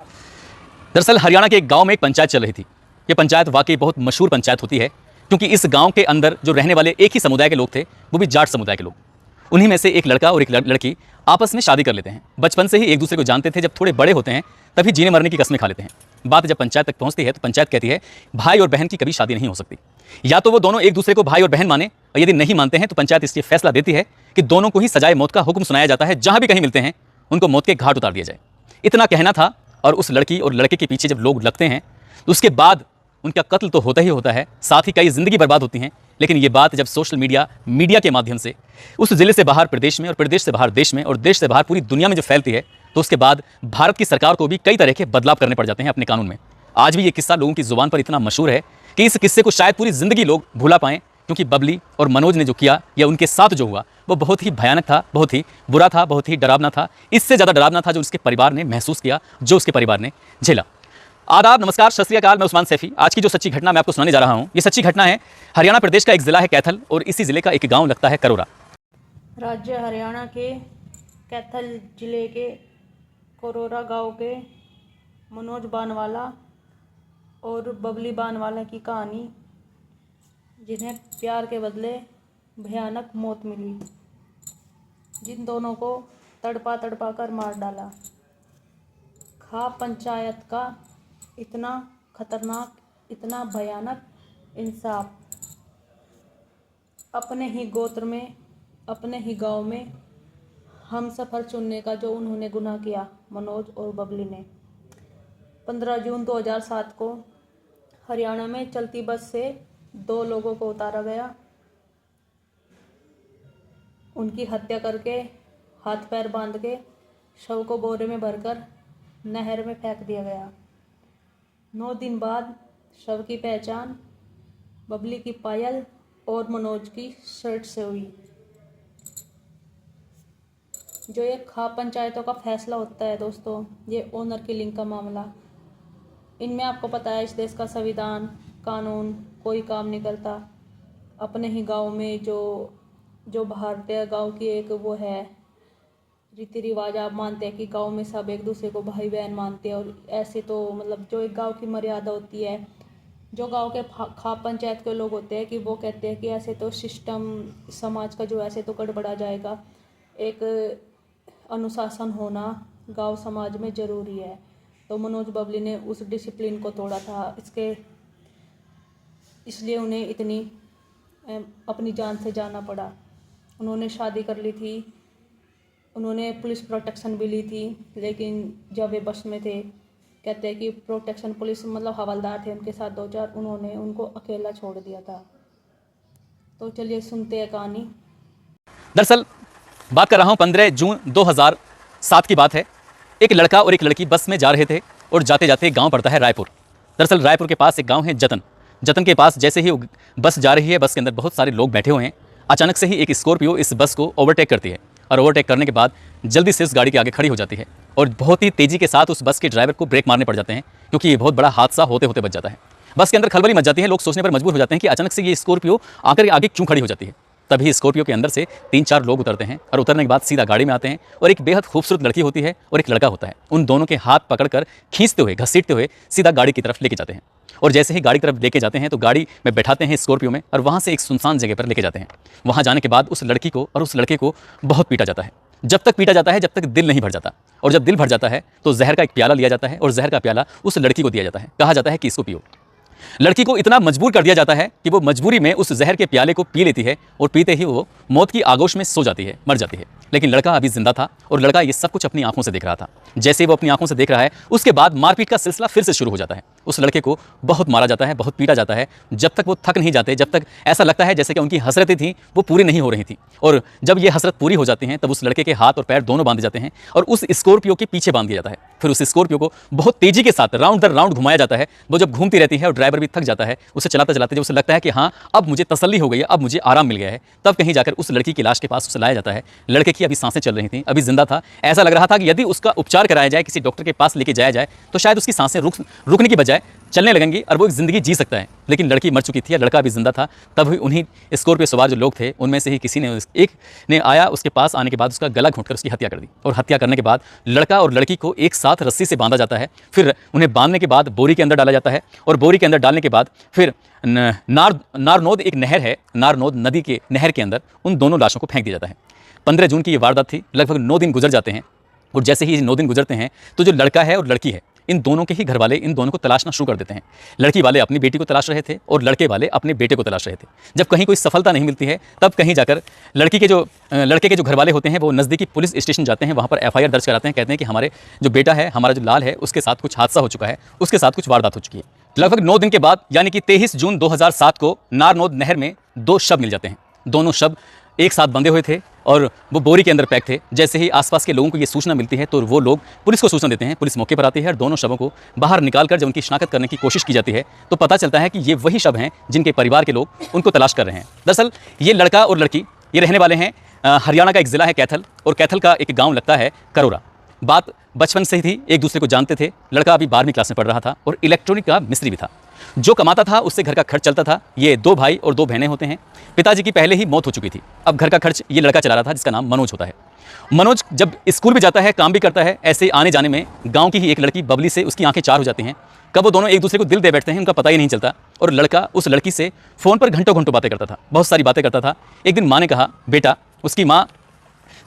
दरअसल हरियाणा के एक गांव में एक पंचायत चल रही थी। ये पंचायत वाकई बहुत मशहूर पंचायत होती है, क्योंकि इस गांव के अंदर जो रहने वाले एक ही समुदाय के लोग थे, वो भी जाट समुदाय के लोग। उन्हीं में से एक लड़का और एक लड़की आपस में शादी कर लेते हैं। बचपन से ही एक दूसरे को जानते थे। जब थोड़े बड़े होते हैं तभी जीने मरने की कस्में खा लेते हैं। बात जब पंचायत तक पहुंचती है तो पंचायत कहती है भाई और बहन की कभी शादी नहीं हो सकती। या तो वो दोनों एक दूसरे को भाई और बहन माने, और यदि नहीं मानते हैं तो पंचायत इसलिए फैसला देती है कि दोनों को ही सजाए मौत का हुक्म सुनाया जाता है। जहां भी कहीं मिलते हैं उनको मौत के घाट उतार दिया जाए। इतना कहना था। और उस लड़की और लड़के के पीछे जब लोग लगते हैं तो उसके बाद उनका कत्ल तो होता ही होता है, साथ ही कई जिंदगी बर्बाद होती हैं। लेकिन ये बात जब सोशल मीडिया के माध्यम से उस जिले से बाहर प्रदेश में, और प्रदेश से बाहर देश में, और देश से बाहर पूरी दुनिया में जब फैलती है, तो उसके बाद भारत की सरकार को भी कई तरह के बदलाव करने पड़ जाते हैं अपने कानून में। आज भी ये किस्सा लोगों की जुबान पर इतना मशहूर है कि इस किस्से को शायद पूरी जिंदगी लोग भूला पाएं, क्योंकि बबली और मनोज ने जो किया या उनके साथ जो हुआ वो बहुत ही भयानक था, बहुत ही बुरा था, बहुत ही डरावना था। इससे ज़्यादा डरावना था जो उसके परिवार ने महसूस किया, जो उसके परिवार ने झेला। आदाब, नमस्कार, सत श्री अकाल। मैं उस्मान सैफी। आज की जो सच्ची घटना मैं आपको सुनाने जा रहा हूँ, ये सच्ची घटना है हरियाणा प्रदेश का एक जिला है कैथल, और इसी जिले का एक गाँव लगता है करोरा। राज्य हरियाणा के कैथल जिले के करोरा गांव के मनोज बानवाला और बबली बानवाला की कहानी, जिन्हें प्यार के बदले भयानक मौत मिली, जिन दोनों को तड़पा तड़पा कर मार डाला। खा पंचायत का इतना खतरनाक, इतना भयानक इंसाफ। अपने ही गोत्र में, अपने ही गांव में हम सफ़र चुनने का जो उन्होंने गुनाह किया, मनोज और बबली ने। 15 जून 2007 को हरियाणा में चलती बस से 2 लोगों को उतारा गया। उनकी हत्या करके, हाथ पैर बांध के, शव को बोरे में भरकर नहर में फेंक दिया गया। 9 दिन बाद शव की पहचान बबली की पायल और मनोज की शर्ट से हुई। जो ये खा पंचायतों का फैसला होता है दोस्तों, ये ओनर किलिंग का मामला, इनमें आपको पता है इस देश का संविधान, कानून कोई काम नहीं करता। अपने ही गांव में जो भारतीय गांव की एक वो है रीति रिवाज, आप मानते हैं कि गांव में सब एक दूसरे को भाई बहन मानते हैं, और ऐसे तो मतलब जो एक गांव की मर्यादा होती है, जो गांव के खा पंचायत के लोग होते हैं कि वो कहते हैं कि ऐसे तो सिस्टम समाज का जो ऐसे तो गड़बड़ा जाएगा। एक अनुशासन होना गांव समाज में ज़रूरी है। तो मनोज बबली ने उस डिसिप्लिन को तोड़ा था, इसलिए उन्हें इतनी अपनी जान से जाना पड़ा। उन्होंने शादी कर ली थी, उन्होंने पुलिस प्रोटेक्शन भी ली थी, लेकिन जब वे बस में थे, कहते हैं कि प्रोटेक्शन पुलिस मतलब हवलदार थे उनके साथ 2-4, उन्होंने उनको अकेला छोड़ दिया था। तो चलिए सुनते हैं कहानी। दरअसल बात कर रहा हूँ 15 जून 2007 की बात है। एक लड़का और एक लड़की बस में जा रहे थे, और जाते जाते गांव पड़ता है रायपुर। दरअसल रायपुर के पास एक गांव है जतन के पास जैसे ही बस जा रही है, बस के अंदर बहुत सारे लोग बैठे हुए हैं। अचानक से ही एक स्कॉर्पियो इस बस को ओवरटेक करती है, और ओवरटेक करने के बाद जल्दी से उस गाड़ी के आगे खड़ी हो जाती है, और बहुत ही तेज़ी के साथ उस बस के ड्राइवर को ब्रेक मारने पड़ जाते हैं, क्योंकि ये बहुत बड़ा हादसा होते होते बच जाता है। बस के अंदर खलबली मच जाती है। लोग सोचने पर मजबूर हो जाते हैं कि अचानक से ये स्कॉर्पियो आकर आगे क्यों खड़ी हो जाती है। तभी स्कॉर्पियो के अंदर से 3-4 लोग उतरते हैं, और उतरने के बाद सीधा गाड़ी में आते हैं, और एक बेहद खूबसूरत लड़की होती है और एक लड़का होता है। उन दोनों के हाथ पकड़कर खींचते हुए, घसीटते हुए सीधा गाड़ी की तरफ लेके जाते हैं, और जैसे ही गाड़ी की तरफ लेके जाते हैं तो गाड़ी में बैठाते हैं स्कॉर्पियो में, और वहाँ से एक सुनसान जगह पर लेके जाते हैं। वहाँ जाने के बाद उस लड़की को और उस लड़के को बहुत पीटा जाता है। जब तक पीटा जाता है जब तक दिल नहीं भर जाता, और जब दिल भर जाता है तो जहर का एक प्याला लिया जाता है, और जहर का प्याला उस लड़की को दिया जाता है। कहा जाता है कि इसको पियो। लड़की को इतना मजबूर कर दिया जाता है कि वो मजबूरी में उस जहर के प्याले को पी लेती है, और पीते ही वो मौत की आगोश में सो जाती है, मर जाती है। लेकिन लड़का अभी जिंदा था, और लड़का ये सब कुछ अपनी आंखों से देख रहा था। जैसे वो अपनी आंखों से देख रहा है, उसके बाद मारपीट का सिलसिला फिर से शुरू हो जाता है। उस लड़के को बहुत मारा जाता है, बहुत पीटा जाता है, जब तक वो थक नहीं जाते, जब तक ऐसा लगता है जैसे कि उनकी हसरतें थी वो पूरी नहीं हो रही थी। और जब ये हसरत पूरी हो जाती हैं तब उस लड़के के हाथ और पैर दोनों बांधे जाते हैं, और उस स्कॉर्पियो के पीछे बांध दिया जाता है। फिर उस स्कॉर्पियो को बहुत तेजी के साथ राउंड दर राउंड घुमाया जाता है। वो जब घूमती रहती है और ड्राइवर ड्राइवर भी थक जाता है, उसे चलाते चलाते जब उसे लगता है कि हाँ अब मुझे तसल्ली हो गई है, अब मुझे आराम मिल गया है, तब कहीं जाकर उस लड़की की लाश के पास उसे लाया जाता है। लड़के की अभी सांसें चल रही थी, अभी जिंदा था। ऐसा लग रहा था कि यदि उसका उपचार कराया जाए, किसी डॉक्टर के पास लेके जाया जाए तो शायद उसकी सांसें रुकने की बजाय चलने लगेंगी और वो एक ज़िंदगी जी सकता है। लेकिन लड़की मर चुकी थी, लड़का भी जिंदा था। तब उन्हीं स्कॉर्पियो सवार जो लोग थे उनमें से ही किसी ने एक ने आया, उसके पास आने के बाद उसका गला घोंटकर उसकी हत्या कर दी। और हत्या करने के बाद लड़का और लड़की को एक साथ रस्सी से बांधा जाता है। फिर उन्हें बांधने के बाद बोरी के अंदर डाला जाता है और बोरी के अंदर डालने के बाद फिर नारनौद एक नहर है, नारनौद नदी के नहर के अंदर उन दोनों लाशों को फेंक दिया जाता है। 15 जून की ये वारदात थी। लगभग 9 दिन गुजर जाते हैं और जैसे ही 9 दिन गुजरते हैं तो जो लड़का है और लड़की है, इन दोनों के ही घर वाले इन दोनों को तलाशना शुरू कर देते हैं। लड़की वाले अपनी बेटी को तलाश रहे थे और लड़के वाले अपने बेटे को तलाश रहे थे। जब कहीं कोई सफलता नहीं मिलती है तब कहीं जाकर लड़के के जो घर वाले होते हैं वो नज़दीकी पुलिस स्टेशन जाते हैं, वहाँ पर FIR दर्ज कराते हैं। कहते हैं कि हमारे जो बेटा है, हमारा जो लाल है, उसके साथ कुछ हादसा हो चुका है, उसके साथ कुछ वारदात हो चुकी है। लगभग 9 दिन के बाद यानी कि 23 जून 2007 को नारनौद नहर में 2 शव मिल जाते हैं। दोनों शव एक साथ बंधे हुए थे और वो बोरी के अंदर पैक थे। जैसे ही आसपास के लोगों को ये सूचना मिलती है तो वो लोग पुलिस को सूचना देते हैं। पुलिस मौके पर आती है और दोनों शवों को बाहर निकालकर जब उनकी शिनाख्त करने की कोशिश की जाती है तो पता चलता है कि ये वही शव हैं जिनके परिवार के लोग उनको तलाश कर रहे हैं। दरअसल ये लड़का और लड़की ये रहने वाले हैं हरियाणा का एक ज़िला है कैथल, और कैथल का एक गाँव लगता है करोरा। बात बचपन से ही थी, एक दूसरे को जानते थे। लड़का अभी 12वीं क्लास में पढ़ रहा था और इलेक्ट्रॉनिक का मिस्त्री भी था। जो कमाता था उससे घर का खर्च चलता था। ये 2 भाई और 2 बहनें होते हैं। पिताजी की पहले ही मौत हो चुकी थी। अब घर का खर्च ये लड़का चला रहा था जिसका नाम मनोज होता है। मनोज जब स्कूल भी जाता है, काम भी करता है, ऐसे आने जाने में गांव की ही एक लड़की बबली से उसकी आंखें चार हो जाती हैं। कब वो दोनों एक दूसरे को दिल दे बैठते हैं उनका पता ही नहीं चलता। और लड़का उस लड़की से फ़ोन पर घंटों घंटों बातें करता था, बहुत सारी बातें करता था। एक दिन माँ ने कहा, बेटा, उसकी माँ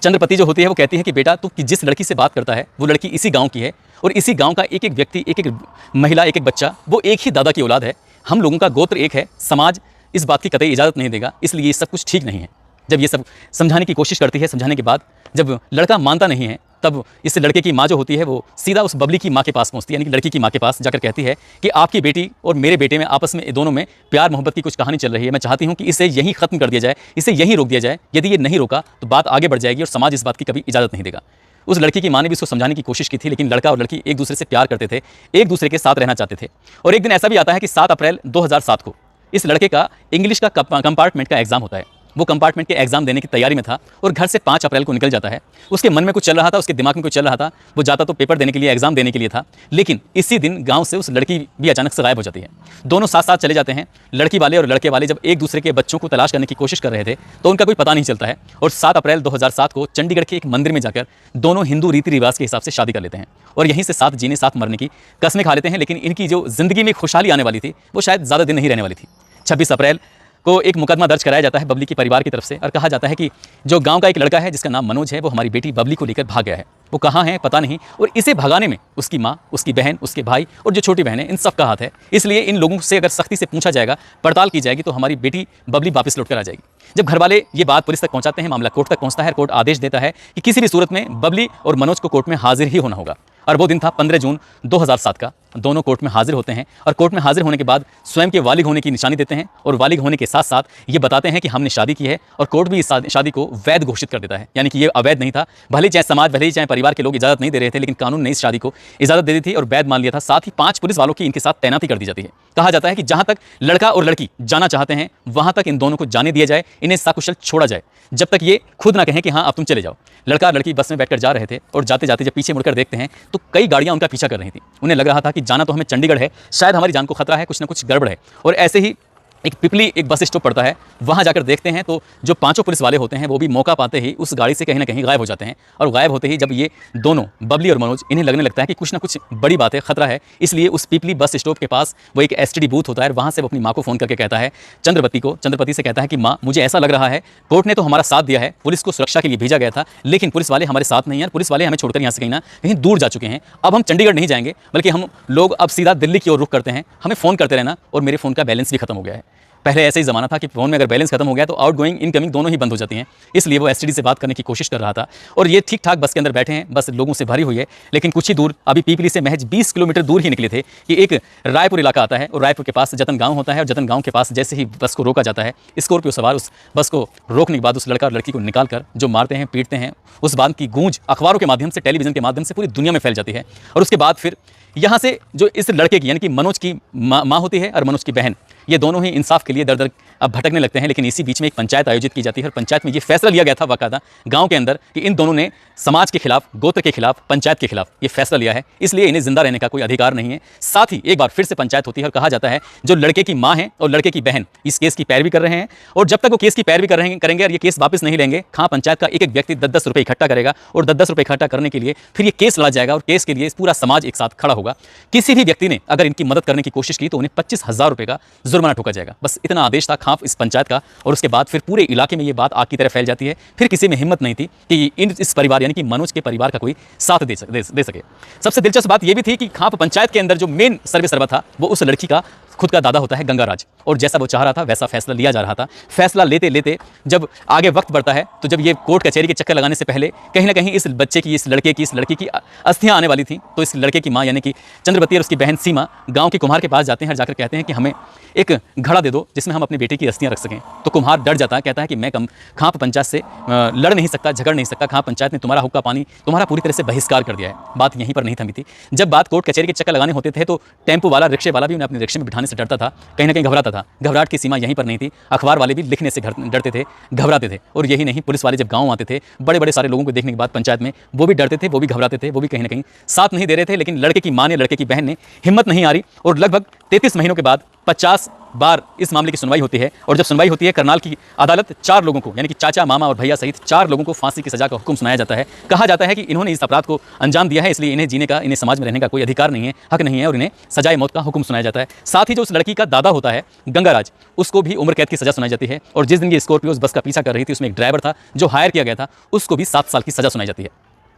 चंद्रपति जो होती है वो कहती है कि बेटा तू जिस लड़की से बात करता है वो लड़की इसी गांव की है और इसी गांव का एक एक व्यक्ति, एक एक महिला, एक एक बच्चा वो एक ही दादा की औलाद है। हम लोगों का गोत्र एक है। समाज इस बात की कतई इजाज़त नहीं देगा, इसलिए ये सब कुछ ठीक नहीं है। जब ये सब समझाने की कोशिश करती है, समझाने के बाद जब लड़का मानता नहीं है तब इस लड़के की माँ जो होती है वो सीधा उस बबली की माँ के पास पहुँचती है, यानी कि लड़की की माँ के पास जाकर कहती है कि आपकी बेटी और मेरे बेटे में आपस में दोनों में प्यार मोहब्बत की कुछ कहानी चल रही है। मैं चाहती हूँ कि इसे यहीं ख़त्म कर दिया जाए, इसे यहीं रोक दिया जाए। यदि ये नहीं रोका तो बात आगे बढ़ जाएगी और समाज इस बात की कभी इजाज़त नहीं देगा। उस लड़की की माँ ने भी उसको समझाने की कोशिश की थी, लेकिन लड़का और लड़की एक दूसरे से प्यार करते थे, एक दूसरे के साथ रहना चाहते थे। और एक दिन ऐसा भी आता है कि 7 अप्रैल 2007 को इस लड़के का इंग्लिश का कंपार्टमेंट का एग्ज़ाम होता है। वो कंपार्टमेंट के एग्जाम देने की तैयारी में था और घर से 5 अप्रैल को निकल जाता है। उसके मन में कुछ चल रहा था, उसके दिमाग में कुछ चल रहा था। वो जाता तो पेपर देने के लिए, एग्जाम देने के लिए था, लेकिन इसी दिन गांव से उस लड़की भी अचानक से गायब हो जाती है। दोनों साथ साथ चले जाते हैं। लड़की वाले और लड़के वाले जब एक दूसरे के बच्चों को तलाश करने की कोशिश कर रहे थे तो उनका कोई पता नहीं चलता है। और 7 अप्रैल 2007 को चंडीगढ़ के एक मंदिर में जाकर दोनों हिंदू रीति रिवाज के हिसाब से शादी कर लेते हैं और यहीं से साथ जीने, साथ मरने की कस्में खा लेते हैं। लेकिन इनकी जो जिंदगी में खुशहाली आने वाली थी वो शायद ज़्यादा दिन नहीं रहने वाली थी। 26 अप्रैल को एक मुकदमा दर्ज कराया जाता है बबली के परिवार की तरफ से और कहा जाता है कि जो गांव का एक लड़का है जिसका नाम मनोज है वो हमारी बेटी बबली को लेकर भाग गया है। वो कहाँ है पता नहीं, और इसे भगाने में उसकी माँ, उसकी बहन, उसके भाई और जो छोटी बहन है, इन सब का हाथ है। इसलिए इन लोगों से अगर सख्ती से पूछा जाएगा, पड़ताल की जाएगी तो हमारी बेटी बबली वापस लौट कर आ जाएगी। जब घर वाले ये बात पुलिस तक पहुंचाते हैं, मामला कोर्ट तक पहुंचता है। कोर्ट आदेश देता है कि किसी भी सूरत में बबली और मनोज को कोर्ट में हाजिर ही होना होगा। और वो दिन था 15 जून 2007 का। दोनों कोर्ट में हाजिर होते हैं और कोर्ट में हाजिर होने के बाद स्वयं के वालिग होने की निशानी देते हैं और वालिग होने के साथ साथ ये बताते हैं कि हमने शादी की है। और कोर्ट भी इस शादी को वैध घोषित कर देता है, यानी कि ये अवैध नहीं था। भले चाहे समाज, भले ही चाहे परिवार के लोग इजाज़त नहीं दे रहे थे, लेकिन कानून ने इस शादी को इजाज़त दे दी थी और वैध मान लिया था। साथ ही 5 पुलिस वालों की इनके साथ तैनाती कर दी जाती है। कहा जाता है कि जहाँ तक लड़का और लड़की जाना चाहते हैं वहाँ तक इन दोनों को जाने दिया जाए, इन्हें सकुशल छोड़ा जाए, जब तक ये खुद ना कहें कि हाँ अब तुम चले जाओ। लड़का और लड़की बस में बैठकर जा रहे थे और जाते जाते जब पीछे मुड़कर देखते हैं तो कई गाड़ियां उनका पीछा कर रही थी। उन्हें लग रहा था कि जाना तो हमें चंडीगढ़ है, शायद हमारी जान को खतरा है, कुछ ना कुछ गड़बड़ है। और ऐसे ही एक पिपली एक बस स्टॉप पड़ता है, वहाँ जाकर देखते हैं तो जो 5 पुलिस वाले होते हैं वो भी मौका पाते ही उस गाड़ी से कहीं ना कहीं गायब हो जाते हैं। और गायब होते ही जब ये दोनों बबली और मनोज, इन्हें लगने लगता है कि कुछ ना कुछ बड़ी बात है, खतरा है। इसलिए उस पिपली बस स्टॉप के पास वो एक STD बूथ होता है, वहाँ से वो अपनी माँ को फ़ोन करके कहता है, चंद्रपति से कहता है कि माँ मुझे ऐसा लग रहा है, कोर्ट ने तो हमारा साथ दिया है, पुलिस को सुरक्षा के लिए भेजा गया था, लेकिन पुलिस वाले हमारे साथ नहीं हैं। पुलिस वाले हमें छोड़कर यहाँ से कहीं ना कहीं दूर जा चुके हैं। अब हम चंडीगढ़ नहीं जाएंगे, बल्कि हम लोग अब सीधा दिल्ली की ओर रुख करते हैं। हमें फ़ोन करते रहना और मेरे फ़ोन का बैलेंस भी खत्म हो गया है। पहले ऐसे ही ज़माना था कि फ़ोन में अगर बैलेंस खत्म हो गया तो आउट गोइंग इनकमिंग दोनों ही बंद हो जाती हैं, इसलिए वो एसटीडी से बात करने की कोशिश कर रहा था। और ये ठीक ठाक बस के अंदर बैठे हैं, बस लोगों से भरी हुई है, लेकिन कुछ ही दूर, अभी पीपली से महज 20 किलोमीटर दूर ही निकले थे कि एक रायपुर इलाका आता है और रायपुर के पास जतन गाँव होता है। और जतन गाँव के पास जैसे ही बस को रोका जाता है, स्कॉर्पियो सवार उस बस को रोकने के बाद उस लड़का और लड़की को निकाल कर जो मारते हैं, पीटते हैं, उस बात की गूंज अखबारों के माध्यम से, टेलीविजन के माध्यम से पूरी दुनिया में फैल जाती है। और उसके बाद फिर यहाँ से जो इस लड़के की यानी कि मनोज की माँ होती है और मनोज की बहन, ये दोनों ही इंसाफ के लिए दर दर अब भटकने लगते हैं। लेकिन इसी बीच में एक पंचायत आयोजित की जाती है और पंचायत में ये फैसला लिया गया था बाकायदा गांव के अंदर कि इन दोनों ने समाज के खिलाफ, गोत्र के खिलाफ, पंचायत के खिलाफ ये फैसला लिया है, इसलिए इन्हें जिंदा रहने का कोई अधिकार नहीं है। साथ ही एक बार फिर से पंचायत होती है और कहा जाता है जो लड़के की माँ है और लड़के की बहन इस केस की पैरवी कर रहे हैं, और जब तक वो केस की पैरवी करेंगे और ये केस वापस नहीं लेंगे, खां पंचायत का एक एक व्यक्ति 10-10 रुपये इकट्ठा करेगा और 10-10 रुपये इकट्ठा करने के लिए फिर ये केस लड़ा जाएगा और केस के लिए पूरा समाज एक साथ खड़ा होगा। किसी भी व्यक्ति ने अगर इनकी मदद करने की कोशिश की तो उन्हें 25,000 रुपये का जुर्माना ठोका जाएगा। बस इतना आदेश था खां इस पंचायत का। और उसके बाद फिर पूरे इलाके में ये बात आग की तरह फैल जाती है। फिर किसी में हिम्मत नहीं थी कि इस परिवार यानी कि मनोज के परिवार का कोई साथ दे सके। सबसे दिलचस्प बात यह भी थी कि खाप पंचायत के अंदर जो मेन सर्वे सर्वा था वो उस लड़की का खुद का दादा होता है गंगाराज, और जैसा वो चाह रहा था वैसा फैसला लिया जा रहा था। फैसला लेते लेते जब आगे वक्त बढ़ता है तो जब ये कोर्ट कचहरी के चक्कर लगाने से पहले कहीं ना कहीं इस बच्चे की, इस लड़के की, इस लड़की की अस्थियां आने वाली थी, तो इस लड़के की माँ यानी कि चंद्रवती और उसकी बहन सीमा गांव के कुम्हार के पास जाते हैं और जाकर कहते हैं कि हमें एक घड़ा दे दो जिसमें हम अपनी बेटी की अस्थियां रख सकें। तो कुम्हार डर जाता है, कहता है कि मैं खाप पंचायत से लड़ नहीं सकता, झगड़ नहीं सकता, खाप पंचायत ने तुम्हारा हुक्का पानी तुम्हारा पूरी तरह से बहिष्कार कर दिया है। बात यहीं पर नहीं थमी थी। जब बात कोर्ट कचहरी के चक्कर लगाने होते थे तो टेम्पो वाला, रिक्शे वाला भी उन्हें अपने रिक्शे में बिठाने से डरता था, कहीं ना कहीं घबराता था। घबराहट की सीमा यहीं पर नहीं थी, अखबार वाले भी लिखने से डरते थे, घबराते थे। और यही नहीं, पुलिस वाले जब गांव आते थे बड़े बड़े सारे लोगों को देखने के बाद पंचायत में, वो भी डरते थे, वो भी घबराते थे, वो भी कहीं ना कहीं साथ नहीं दे रहे थे। लेकिन लड़के की मां ने, लड़के की बहन ने हिम्मत नहीं हारी और लगभग 33 महीनों के बाद 50 बार इस मामले की सुनवाई होती है। और जब सुनवाई होती है करनाल की अदालत 4 लोगों को यानी कि चाचा, मामा और भैया सहित 4 लोगों को फांसी की सजा का हुक्म सुनाया जाता है। कहा जाता है कि इन्होंने इस अपराध को अंजाम दिया है, इसलिए इन्हें जीने का, इन्हें समाज में रहने का कोई अधिकार नहीं है, हक नहीं है, और इन्हें सजाए मौत का हुक्म सुनाया जाता है। साथ ही जो उस लड़की का दादा होता है गंगाराज, उसको भी उम्र कैद की सजा सुनाई जाती है। और जिस दिन ये स्कॉर्पियो उस बस का पीछा कर रही थी उसमें एक ड्राइवर था जो हायर किया गया था, उसको भी 7 साल की सजा सुनाई जाती है।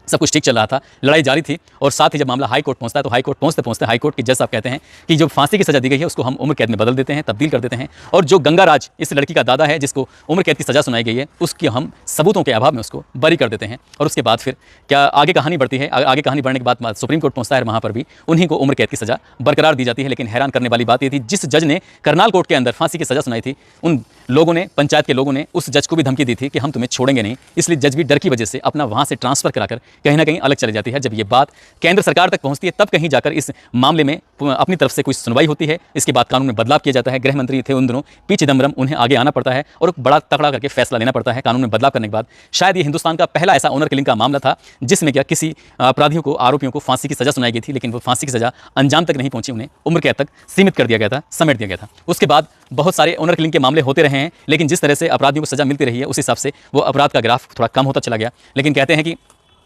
सब कुछ ठीक चल रहा था, लड़ाई जारी थी। और साथ ही जब मामला हाई कोर्ट पहुंचता है तो हाई कोर्ट पहुंचते पहुंचते हाई कोर्ट के जज साहब कहते हैं कि जो फांसी की सजा दी गई है उसको हम उम्र कैद में बदल देते हैं, तब्दील कर देते हैं। और जो गंगाराज इस लड़की का दादा है जिसको उम्र कैद की सजा सुनाई गई है, उसकी हम सबूतों के अभाव में उसको बरी कर देते हैं। और उसके बाद फिर क्या आगे कहानी बढ़ती है। आगे कहानी बढ़ने के बाद सुप्रीम कोर्ट पहुंचता है, वहाँ पर भी उन्हीं को उम्र कैद की सजा बरकरार दी जाती है। लेकिन हैरान करने वाली बात ये थी, जिस जज ने करनाल कोर्ट के अंदर फांसी की सजा सुनाई थी, उन लोगों ने, पंचायत के लोगों ने उस जज को भी धमकी दी थी कि हम तुम्हें छोड़ेंगे नहीं। इसलिए जज भी डर की वजह से अपना वहाँ से ट्रांसफर कराकर कहीं ना कहीं अलग चले जाती है। जब ये बात केंद्र सरकार तक पहुंचती है तब कहीं जाकर इस मामले में अपनी तरफ से कोई सुनवाई होती है। इसके बाद कानून में बदलाव किया जाता है। गृह मंत्री थे उन दिनों पी चिदम्बरम, उन्हें आगे आना पड़ता है और बड़ा तगड़ा करके फैसला लेना पड़ता है। कानून में बदलाव करने के बाद शायद ये हिंदुस्तान का पहला ऐसा ऑनर किलिंग का मामला था जिसमें क्या किसी अपराधियों को, आरोपियों को फांसी की सजा सुनाई गई थी, लेकिन वो फांसी की सजा अंजाम तक नहीं पहुंची, उन्हें उम्र कैद तक सीमित कर दिया गया था, समेट दिया गया था। उसके बाद बहुत सारे ऑनर किलिंग के मामले होते रहे हैं, लेकिन जिस तरह से अपराधियों को सजा मिलती रही है उस हिसाब से वो अपराध का ग्राफ थोड़ा कम होता चला गया। लेकिन कहते हैं कि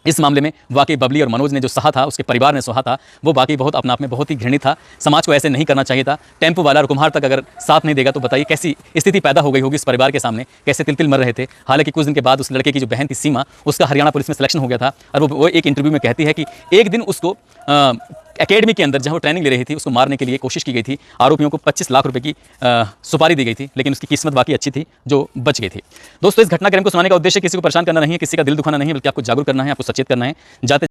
इस मामले में वाकई बबली और मनोज ने जो सहा था, उसके परिवार ने सहा था, वो वाकई बहुत अपने आप में बहुत ही घृणित था। समाज को ऐसे नहीं करना चाहिए था। टेम्पो वाला और कुम्हार तक अगर साथ नहीं देगा तो बताइए कैसी स्थिति पैदा हो गई होगी इस परिवार के सामने, कैसे तिल तिल मर रहे थे। हालांकि कुछ दिन के बाद उस लड़के की जो बहन थी सीमा, उसका हरियाणा पुलिस में सिलेक्शन हो गया था और वो एक इंटरव्यू में कहती है कि एक दिन उसको एकेडमी के अंदर जहाँ वो ट्रेनिंग ले रही थी उसको मारने के लिए कोशिश की गई थी। आरोपियों को 25 लाख रुपए की सुपारी दी गई थी, लेकिन उसकी किस्मत बाकी अच्छी थी जो बच गई थी। दोस्तों, इस घटनाक्रम को सुनाने का उद्देश्य किसी को परेशान करना नहीं है, किसी का दिल दुखाना नहीं है, बल्कि आपको जागरूक करना है, आपको सचेत करना है। जाते